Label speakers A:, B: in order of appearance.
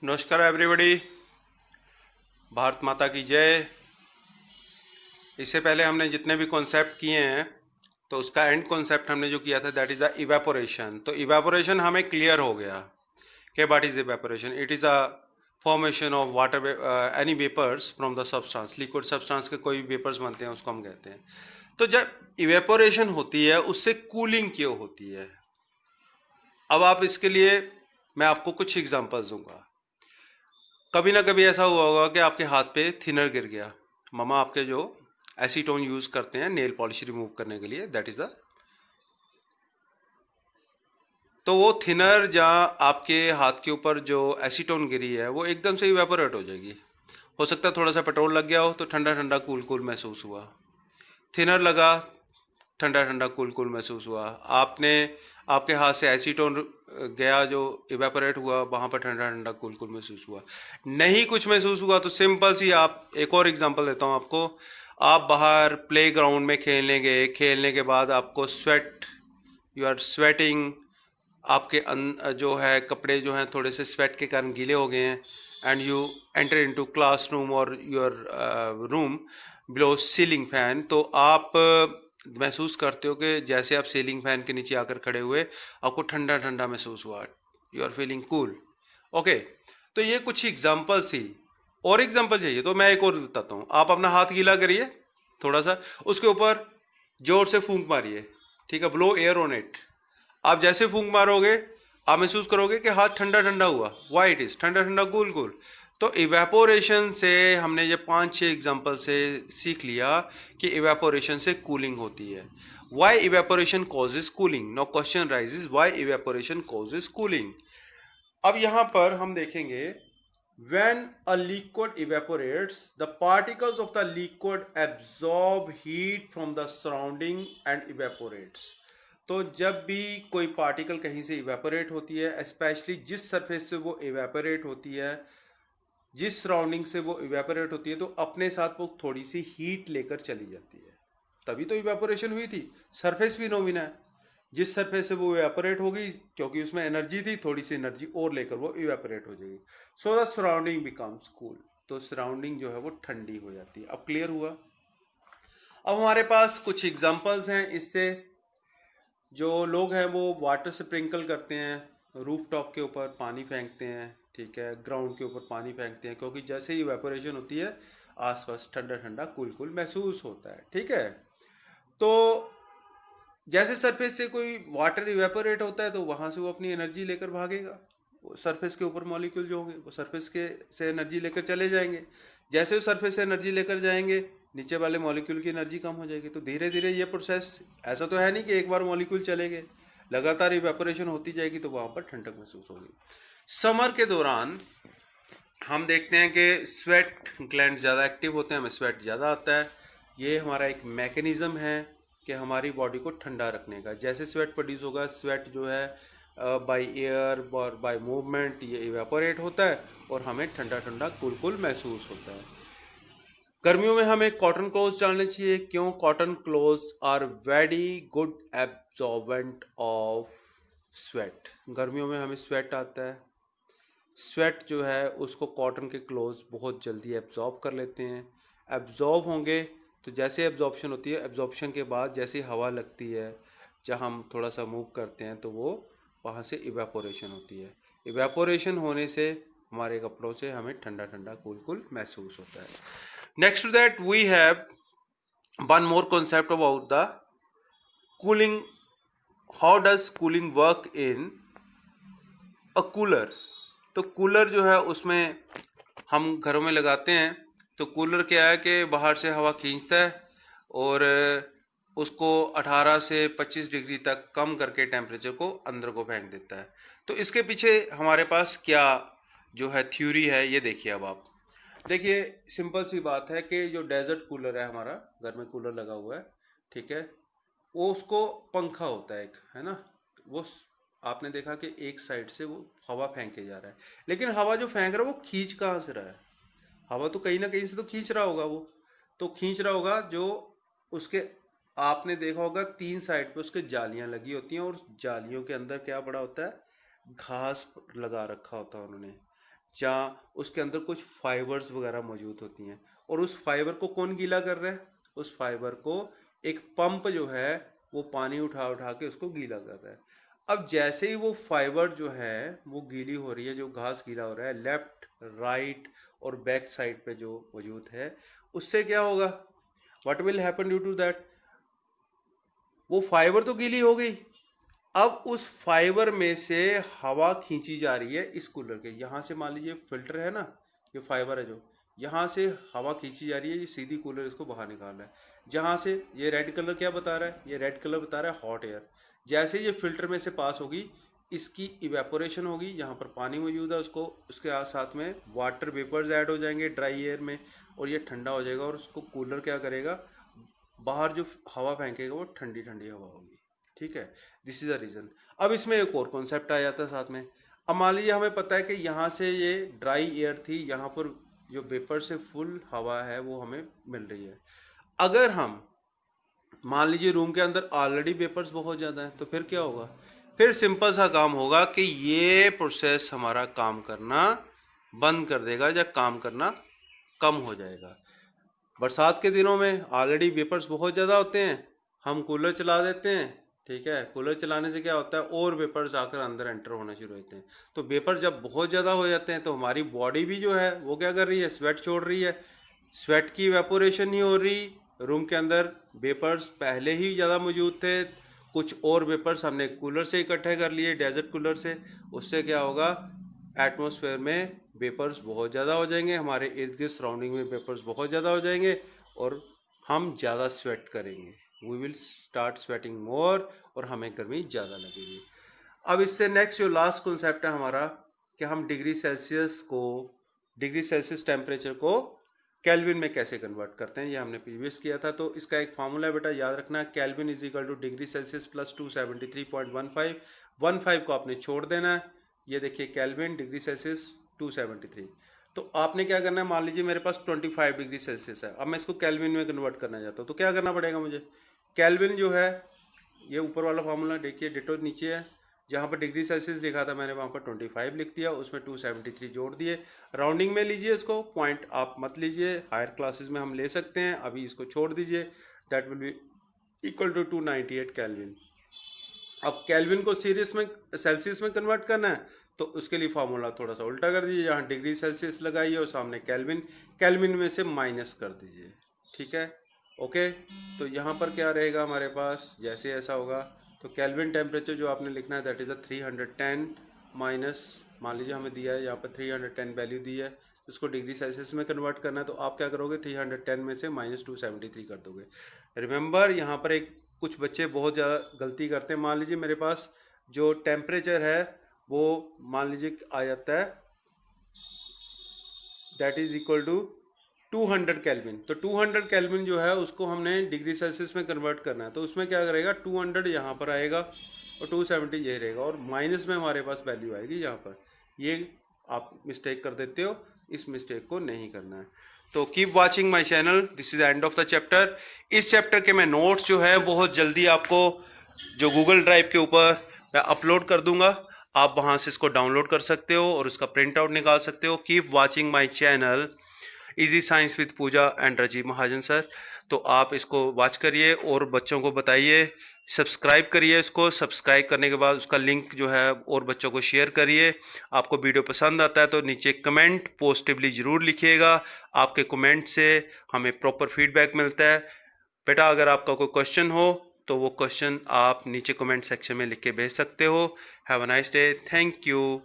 A: नमस्कार एवरीबॉडी। भारत माता की जय। इससे पहले हमने जितने भी कॉन्सेप्ट किए हैं तो उसका एंड कॉन्सेप्ट हमने जो किया था दैट इज़ द इवेपोरेशन। तो इवेपोरेशन हमें क्लियर हो गया कि what is evaporation. It is a formation of water any vapours from the substance. Liquid substance के कोई वेपर्स बनते हैं उसको हम कहते हैं। तो जब इवेपोरेशन होती है उससे कूलिंग क्यों होती है। अब आप इसके लिए मैं आपको कुछ एग्जांपल्स दूंगा। कभी ना कभी ऐसा हुआ होगा कि आपके हाथ पे थिनर गिर गया। ममा आपके जो एसीटोन यूज़ करते हैं नेल पॉलिश रिमूव करने के लिए, दैट इज़ द, तो वो थिनर जहाँ आपके हाथ के ऊपर जो एसीटोन गिरी है वो एकदम से इवेपोरेट हो जाएगी। हो सकता है थोड़ा सा पेट्रोल लग गया हो तो ठंडा ठंडा कूल कूल महसूस हुआ। थिनर लगा, ठंडा ठंडा कूल कूल महसूस हुआ। आपने आपके हाथ से एसीटोन गया जो इवेपोरेट हुआ, वहाँ पर ठंडा ठंडा कूल कूल महसूस हुआ। नहीं कुछ महसूस हुआ तो सिंपल सी, आप एक और एग्जांपल देता हूँ आपको। आप बाहर प्ले ग्राउंड में खेलने गए, खेलने के बाद आपको स्वेट, यू आर स्वेटिंग, आपके जो है कपड़े जो हैं थोड़े से स्वेट के कारण गीले हो गए हैं, and you enter into classroom और your room below ceiling fan. तो आप महसूस करते हो कि जैसे आप सीलिंग फैन के नीचे आकर खड़े हुए, आपको ठंडा ठंडा महसूस हुआ, you are feeling cool. Okay, तो ये कुछ एग्जांपल्स थी। और एग्जांपल चाहिए तो मैं एक और बताता हूँ। आप अपना हाथ गीला करिए थोड़ा सा, उसके ऊपर जोर से फूंक मारिए, ठीक है, ब्लो एयर ऑन इट। आप जैसे फूंक मारोगे आप महसूस करोगे कि हाथ ठंडा ठंडा हुआ। वाई इट इज ठंडा ठंडा कूल कूल। तो इवेपोरेशन से हमने ये 5-6 एग्जांपल से सीख लिया कि इवेपोरेशन से कूलिंग होती है। Why evaporation causes cooling. No question raises, why evaporation causes cooling. अब यहां पर हम देखेंगे, when a liquid evaporates the particles of the liquid absorb heat from the surrounding and evaporates। तो जब भी कोई पार्टिकल कहीं से इवेपोरेट होती है, स्पेशली जिस सरफेस से वो इवेपोरेट होती है, जिस सराउंडिंग से वो इवेपोरेट होती है, तो अपने साथ वो थोड़ी सी हीट लेकर चली जाती है। तभी तो इवेपोरेशन हुई थी। सरफेस भी नोमिना है। जिस सरफेस से वो इवेपोरेट होगी, क्योंकि उसमें एनर्जी थी, थोड़ी सी एनर्जी और लेकर वो इवेपोरेट हो जाएगी। So the surrounding becomes cool. तो सराउंडिंग जो है वो ठंडी हो जाती है। अब क्लियर हुआ। अब हमारे पास कुछ एग्जांपल्स हैं इससे। जो लोग हैं वो वाटर स्प्रिंकल करते हैं, रूफ टॉप के ऊपर पानी फेंकते हैं, ठीक है, ग्राउंड के ऊपर पानी फेंकते हैं, क्योंकि जैसे ही इवेपोरेशन होती है आसपास ठंडा ठंडा कूल कूल महसूस होता है, ठीक है। तो जैसे सरफेस से कोई वाटर इवेपोरेट होता है तो वहाँ से वो अपनी एनर्जी लेकर भागेगा। वो सरफेस के ऊपर मॉलिक्यूल जो होंगे वो सरफेस के से एनर्जी लेकर चले जाएंगे। जैसे वो सरफेस से एनर्जी लेकर जाएंगे, नीचे वाले मॉलिक्यूल की एनर्जी कम हो जाएगी। तो धीरे धीरे ये प्रोसेस, ऐसा तो है नहीं कि एक बार मॉलिक्यूल चले गए, लगातार इवेपोरेशन होती जाएगी तो वहाँ पर ठंडक महसूस होगी। समर के दौरान हम देखते हैं कि स्वेट ग्लैंड ज़्यादा एक्टिव होते हैं, हमें स्वेट ज़्यादा आता है। ये हमारा एक मैकेनिज़्म है कि हमारी बॉडी को ठंडा रखने का। जैसे स्वेट प्रोड्यूस होगा, स्वेट जो है बाय एयर और बाय मूवमेंट ये इवेपोरेट होता है और हमें ठंडा ठंडा कूल कूल महसूस होता है। गर्मियों में हमें कॉटन क्लोथ्स डालने चाहिए। क्यों? Cotton clothes are very good absorbent of sweat. गर्मियों में हमें स्वेट आता है, स्वेट जो है उसको कॉटन के क्लोथ्स बहुत जल्दी एब्जॉर्ब कर लेते हैं। एब्जॉर्ब होंगे तो जैसे एब्जॉर्प्शन होती है, एब्जॉर्प्शन के बाद जैसे हवा लगती है, जब हम थोड़ा सा मूव करते हैं तो वो वहाँ से इवेपोरेशन होती है। इवेपोरेशन होने से हमारे कपड़ों से हमें ठंडा ठंडा कूल कूल महसूस होता है। Next to that we have one more concept about the cooling. How does cooling work in a cooler. तो कूलर जो है उसमें हम घरों में लगाते हैं। तो कूलर क्या है कि बाहर से हवा खींचता है और उसको 18 से 25 डिग्री तक कम करके टेम्परेचर को अंदर को फेंक देता है। तो इसके पीछे हमारे पास क्या जो है थ्योरी है, ये देखिए। अब आप देखिए, सिंपल सी बात है कि जो डेजर्ट कूलर है, हमारा घर में कूलर लगा हुआ है, ठीक है, वो उसको पंखा होता है एक, है ना। वो आपने देखा कि एक साइड से वो हवा फेंके जा रहा है, लेकिन हवा जो फेंक रहा है वो खींच कहाँ से रहा है? हवा तो कहीं ना कहीं से तो खींच रहा होगा वो। तो खींच रहा होगा जो उसके, आपने देखा होगा 3 साइड पे उसके जालियां लगी होती हैं, और जालियों के अंदर क्या पड़ा होता है? घास लगा रखा होता है उन्होंने। जहाँ उसके अंदर कुछ फाइबर्स वगैरह मौजूद होती हैं, और उस फाइबर को कौन गीला कर रहा है? उस फाइबर को एक पंप जो है वो पानी उठा उठा के उसको गीला कर रहा है। अब जैसे ही वो फाइबर जो है वो गीली हो रही है, जो घास गीला हो रहा है लेफ्ट राइट और बैक साइड पे जो मौजूद है, उससे क्या होगा? What will happen due to that? वो फाइबर तो गीली हो गई, अब उस फाइबर में से हवा खींची जा रही है इस कूलर के। यहाँ से मान लीजिए फिल्टर है ना, ये फाइबर है जो, यहाँ से हवा खींची जा रही है, ये सीधी कूलर इसको बाहर निकाल रहा है। जहाँ से ये रेड कलर क्या बता रहा है? ये रेड कलर बता रहा है हॉट एयर। जैसे ये फिल्टर में से पास होगी, इसकी इवेपोरेशन होगी, यहाँ पर पानी मौजूद है, उसको उसके साथ में वाटर वेपर्स ऐड हो जाएंगे ड्राई एयर में, और ये ठंडा हो जाएगा, और उसको कूलर क्या करेगा? बाहर जो हवा फेंकेगा वो ठंडी ठंडी हवा होगी। ठीक है, दिस इज द रीज़न। अब इसमें एक और कॉन्सेप्ट आ जाता है साथ में। अब मान लीजिए हमें पता है कि यहाँ से ये ड्राई एयर थी, यहाँ पर जो वेपर से फुल हवा है वो हमें मिल रही है। अगर हम मान लीजिए रूम के अंदर ऑलरेडी वेपर्स बहुत ज़्यादा हैं, तो फिर क्या होगा? फिर सिंपल सा काम होगा कि ये प्रोसेस हमारा काम करना बंद कर देगा, या काम करना कम हो जाएगा। बरसात के दिनों में ऑलरेडी वेपर्स बहुत ज़्यादा होते हैं, हम कूलर चला देते हैं, ठीक है, कूलर चलाने से क्या होता है? और वेपर्स आकर अंदर एंटर होना शुरू होते हैं। तो वेपर जब बहुत ज़्यादा हो जाते हैं तो हमारी बॉडी भी जो है वो क्या कर रही है? स्वेट छोड़ रही है। स्वेट की इवेपोरेशन नहीं हो रही, रूम के अंदर वेपर्स पहले ही ज़्यादा मौजूद थे, कुछ और वेपर्स हमने कूलर से इकट्ठे कर लिए, डेजर्ट कूलर से। उससे क्या होगा? एटमॉस्फेयर में वेपर्स बहुत ज़्यादा हो जाएंगे, हमारे इर्द गिर्द सराउंडिंग में वेपर्स बहुत ज़्यादा हो जाएंगे, और हम ज़्यादा स्वेट करेंगे। वी विल स्टार्ट स्वेटिंग मोर, और हमें गर्मी ज़्यादा लगेगी। अब इससे नेक्स्ट जो लास्ट कॉन्सेप्ट है हमारा, कि हम डिग्री सेल्सियस टेम्परेचर को केल्विन में कैसे कन्वर्ट करते हैं, ये हमने प्रीवियस किया था। तो इसका एक फार्मूला है बेटा, याद रखना है, kelvin is equal two degree Celsius plus 273.15। 15 को आपने छोड़ देना है। ये देखिए केल्विन डिग्री सेल्सियस 273। तो आपने क्या करना है? मान लीजिए मेरे पास 25 डिग्री सेल्सियस है, अब मैं इसको केल्विन में कन्वर्ट करना चाहता हूँ, तो क्या करना पड़ेगा मुझे? केल्विन जो है, ये ऊपर वाला फार्मूला देखिए, डिटो नीचे है, जहाँ पर डिग्री सेल्सियस लिखा था मैंने वहाँ पर 25 लिख दिया, उसमें 273 जोड़ दिए। राउंडिंग में लीजिए इसको, पॉइंट आप मत लीजिए, हायर क्लासेस में हम ले सकते हैं, अभी इसको छोड़ दीजिए। That will be equal to 298 kelvin. अब केल्विन को सेल्सियस में कन्वर्ट करना है, तो उसके लिए फार्मूला थोड़ा सा उल्टा कर दीजिए, यहाँ डिग्री सेल्सियस लगाइए और सामने केल्विन में से माइनस कर दीजिए। ठीक है, ओके। तो यहाँ पर क्या रहेगा हमारे पास? जैसे ऐसा होगा तो केल्विन टेम्परेचर जो आपने लिखना है दैट इज़ 310 माइनस, मान लीजिए हमें दिया है यहाँ पर 310 वैल्यू दी है, उसको डिग्री सेल्सियस में कन्वर्ट करना है, तो आप क्या करोगे? 310 में से -273 कर दोगे। रिमेंबर, यहाँ पर एक कुछ बच्चे बहुत ज़्यादा गलती करते हैं। मान लीजिए मेरे पास जो टेम्परेचर है वो मान लीजिए आ जाता है that is equal to 200 kelvin. तो 200 केल्विन जो है उसको हमने डिग्री सेल्सियस में कन्वर्ट करना है, तो उसमें क्या करेगा? 200 यहाँ पर आएगा और 270 ये रहेगा, और माइनस में हमारे पास वैल्यू आएगी यहाँ पर। ये आप मिस्टेक कर देते हो, इस मिस्टेक को नहीं करना है। तो keep watching my channel, this is the end of the chapter. इस चैप्टर के मैं नोट्स जो है बहुत जल्दी आपको जो गूगल ड्राइव के ऊपर मैं अपलोड कर दूंगा, आप वहाँ से इसको डाउनलोड कर सकते हो और उसका प्रिंट आउट निकाल सकते हो। Keep watching my channel easy science with Pooja and Rajeev Mahajan sir. तो आप इसको वॉच करिए और बच्चों को बताइए, सब्सक्राइब करिए इसको। सब्सक्राइब करने के बाद उसका लिंक जो है और बच्चों को शेयर करिए। आपको वीडियो पसंद आता है तो नीचे कमेंट पॉजिटिवली ज़रूर लिखिएगा, आपके कमेंट से हमें प्रॉपर फीडबैक मिलता है। बेटा अगर आपका कोई क्वेश्चन हो तो वो क्वेश्चन आप नीचे कमेंट सेक्शन में लिख के भेज सकते हो। Have a nice day, thank you.